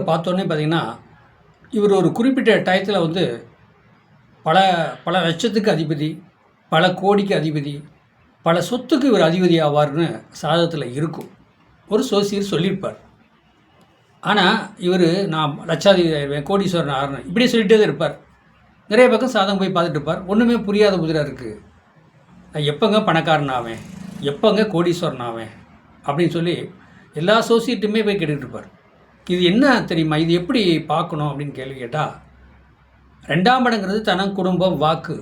பார்த்தோன்னே பார்த்தீங்கன்னா, இவர் ஒரு குறிப்பிட்ட டயத்தில் வந்து பல பல லட்சத்துக்கு அதிபதி, பல கோடிக்கு அதிபதி, பல சொத்துக்கு இவர் அதிபதி ஆவார்னு சாதகத்தில் இருக்கும். ஒரு சோசியர் சொல்லியிருப்பார். ஆனால் இவர் நான் லட்சாதிபதி ஆயிடுவேன், கோடீஸ்வரன் ஆகிறேன் இப்படியே சொல்லிகிட்டே தான் இருப்பார். நிறைய பக்கம் சாதகம் போய் பார்த்துட்டு இருப்பார். ஒன்றுமே புரியாத புதிராக இருக்குது. நான் எப்போங்க பணக்காரன் ஆவேன், எப்போங்க கோடீஸ்வரன் ஆவேன் அப்படின்னு சொல்லி எல்லா சோசியட்டுமே போய் கேட்டுக்கிட்டு இருப்பார். இது என்ன தெரியுமா, இது எப்படி பார்க்கணும் அப்படின்னு கேள்வி கேட்டால், 2ஆம் இடங்கிறது தனம், குடும்பம், வாக்கு,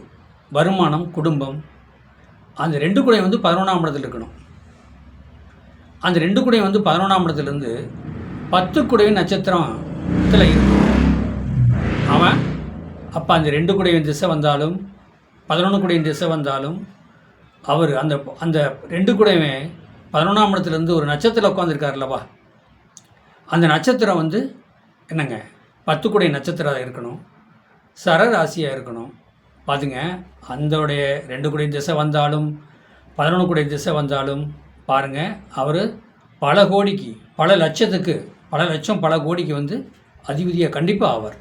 வருமானம், குடும்பம். அந்த 2 குடையும் வந்து 11ஆம் இடத்துல இருக்கணும். அந்த 2 குடையும் வந்து 11ஆம் இடத்துலேருந்து 10 குடையும் நட்சத்திரத்தில் இருக்கும் அவன். அப்போ அந்த 2 குடையும் திசை வந்தாலும் 11 குடையும் திசை வந்தாலும் அவர் அந்த அந்த 2 குடையுமே 11ஆம் இடத்துலேருந்து ஒரு நட்சத்திரத்தில் உட்காந்துருக்காருல்லவா, அந்த நட்சத்திரம் வந்து என்னங்க 10 குடை நட்சத்திரம் இருக்கணும், சரராசியாக இருக்கணும். பார்த்துங்க, அந்தோடைய 2 குடை திசை வந்தாலும் 11 குடை திசை வந்தாலும் பாருங்கள், அவர் பல கோடிக்கு, பல லட்சத்துக்கு, பல லட்சம் பல கோடிக்கு வந்து அதிபதியாக கண்டிப்பாக ஆவார்.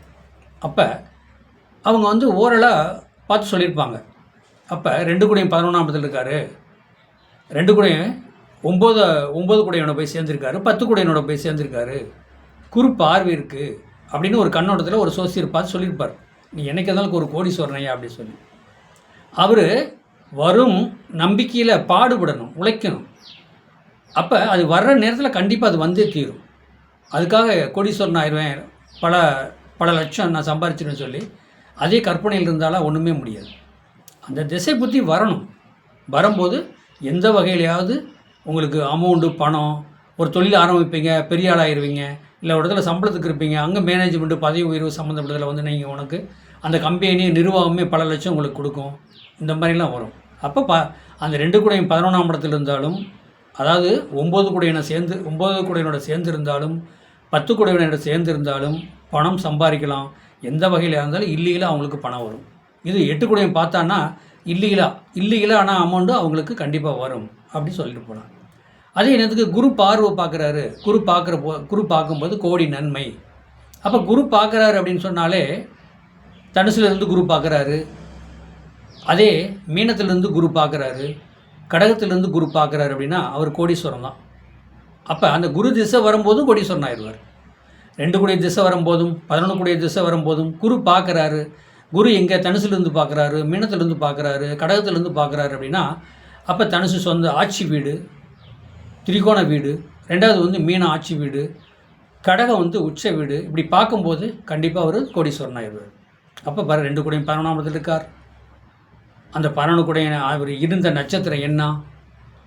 அப்போ அவங்க வந்து ஓரலாக பார்த்து சொல்லியிருப்பாங்க. அப்போ 2 குடையும் 11ஆம் இடத்துல இருக்கார், 2 குடையும் 9 குடையோட போய் சேர்ந்துருக்காரு, 10 குடையினோட போய் சேர்ந்துருக்காரு, குரு பார்வை இருக்குது அப்படின்னு ஒரு கண்ணோட்டத்தில் ஒரு சோசியர் பார்த்து சொல்லியிருப்பார். நீ எனக்கு இருந்தாலும் ஒரு கோடீஸ்வரனையா அப்படின்னு சொல்லி. அவர் வரும் நம்பிக்கையில் பாடுபடணும், உழைக்கணும். அப்போ அது வர்ற நேரத்தில் கண்டிப்பாக அது வந்தே தீரும். அதுக்காக கோடீஸ்வரன் ஆயிடுவேன், பல பல லட்சம் நான் சம்பாரிச்சிருன்னு சொல்லி அதே கற்பனையில் இருந்தாலும் ஒன்றுமே முடியாது. அந்த திசை புத்தி வரணும். வரும்போது எந்த வகையிலையாவது உங்களுக்கு அமௌண்ட்டு, பணம், ஒரு தொழில் ஆரம்பிப்பீங்க, பெரிய ஆளாயிருவீங்க, இல்லை ஒரு இடத்துல சம்பளத்துக்கு இருப்பீங்க, அங்கே மேனேஜ்மெண்ட்டு, பதவி உயர்வு சம்மந்தப்பட்டதில் வந்து நீங்கள் உனக்கு அந்த கம்பெனி நிர்வாகமே பல லட்சம் உங்களுக்கு கொடுக்கும். இந்த மாதிரிலாம் வரும். அப்போ அந்த 2 குடையும் 11ஆம் இடத்துல இருந்தாலும், அதாவது 9 குடையினை சேர்ந்து 9 குடையினோட சேர்ந்து இருந்தாலும் 10 குடையினோட சேர்ந்து இருந்தாலும் பணம் சம்பாதிக்கலாம். எந்த வகையில் இருந்தாலும் இல்லீகலாக அவங்களுக்கு பணம் வரும். இது 8 குடையும் பார்த்தான்னா இல்லீகலாக ஆனால் அமௌண்ட்டு அவங்களுக்கு கண்டிப்பாக வரும் அப்படி சொல்லிட்டு போகலாம். அதே நேரத்துக்கு குரு பார்வை பார்க்குறாரு, குரு பார்க்கும்போது கோடி நன்மை. அப்போ குரு பார்க்குறாரு அப்படின்னு சொன்னாலே தனுசுலேருந்து குரு பார்க்குறாரு, அதே மீனத்திலேருந்து குரு பார்க்குறாரு, கடகத்திலேருந்து குரு பார்க்குறாரு அப்படின்னா அவர் கோடீஸ்வரன் தான். அப்போ அந்த குரு திசை வரும்போதும் கோடீஸ்வரன் ஆயிடுவார். 2 குடைய திசை வரும்போதும் 11 குடைய திசை வரும்போதும் குரு பார்க்குறாரு. குரு எங்கே தனுசுலேருந்து பார்க்குறாரு, மீனத்திலேருந்து பார்க்குறாரு, கடகத்திலேருந்து பார்க்குறாரு அப்படின்னா அப்போ தனுசு சொந்த ஆட்சி வீடு, திரிகோண வீடு, 2வது வந்து மீன ஆட்சி வீடு, கடகம் வந்து உச்ச வீடு. இப்படி பார்க்கும்போது கண்டிப்பாக அவர் கோடீஸ்வரன் ஆயிடுவார். அப்போ 2 குடையும் 11ஆம் இடத்துல இருக்கார். அந்த 11 குடையை அவர் இருந்த நட்சத்திரம் என்ன,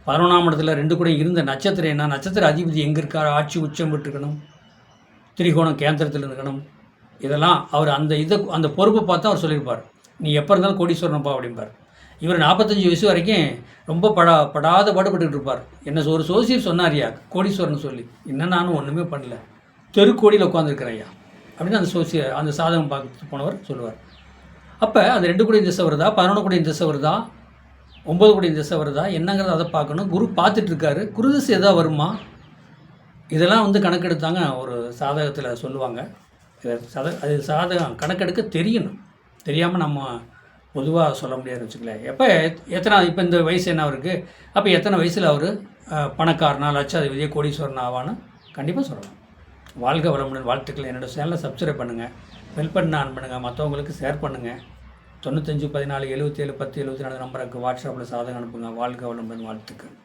11ஆம் இடத்துல 2 குடையும் இருந்த நட்சத்திரம் என்ன, நட்சத்திர அதிபதி எங்கே இருக்கார், ஆட்சி உச்சம் விட்டுருக்கணும், திரிகோணம் கேந்திரத்தில் இருக்கணும். இதெல்லாம் அவர் அந்த பொறுப்பை பார்த்தா அவர் சொல்லியிருப்பார். நீ எப்போ இருந்தாலும் கோடீஸ்வரனப்பா அப்படிம்பார். இவர் 45 வயசு வரைக்கும் ரொம்ப படாத பாடுபட்டுக்கிட்டு இருப்பார். என்ன ஒரு சோசியர் சொன்னார்யா கோடீஸ்வரன் சொல்லி, என்ன நானும் ஒன்றுமே பண்ணல, தெருக்கோடியில் உட்காந்துருக்கிறேன் ஐயா அப்படின்னு அந்த சாதகம் பார்த்து போனவர் சொல்லுவார். அப்போ அந்த 2 குடையும் திசை வருதா, 11 குடையும் திசை வருதா, 9 குடையும் திசை வருதா என்னங்கிறத அதை பார்க்கணும். குரு பார்த்துட்ருக்காரு, குரு திசை எதாவது வருமா, இதெல்லாம் வந்து கணக்கெடுத்தாங்க ஒரு சாதகத்தில் சொல்லுவாங்க. அது சாதகம் கணக்கெடுக்க தெரியணும். தெரியாமல் நம்ம பொதுவாக சொல்ல முடியாதுன்னு வச்சுக்கலேன். இப்போ இந்த வயசு என்ன அவருக்கு, அப்போ எத்தனை வயசில் அவர் பணக்காரனா, லட்சாதிபதியாக, கோடீஸ்வரன் ஆவான்னு கண்டிப்பாக சொல்லலாம். வாழ்க வளமுடன். வாழ்த்துக்கள். என்னோடய சேனலை சப்ஸ்கிரைப் பண்ணுங்கள், பெல் பட்டன் ஆன் பண்ணுங்கள், மற்றவங்களுக்கு ஷேர் பண்ணுங்கள். 95 14 77 10 74 நம்பருக்கு வாட்ஸ்அப்பில் சாதகம் அனுப்புங்க. வாழ்க வளமுடன். வாழ்த்துக்கள்.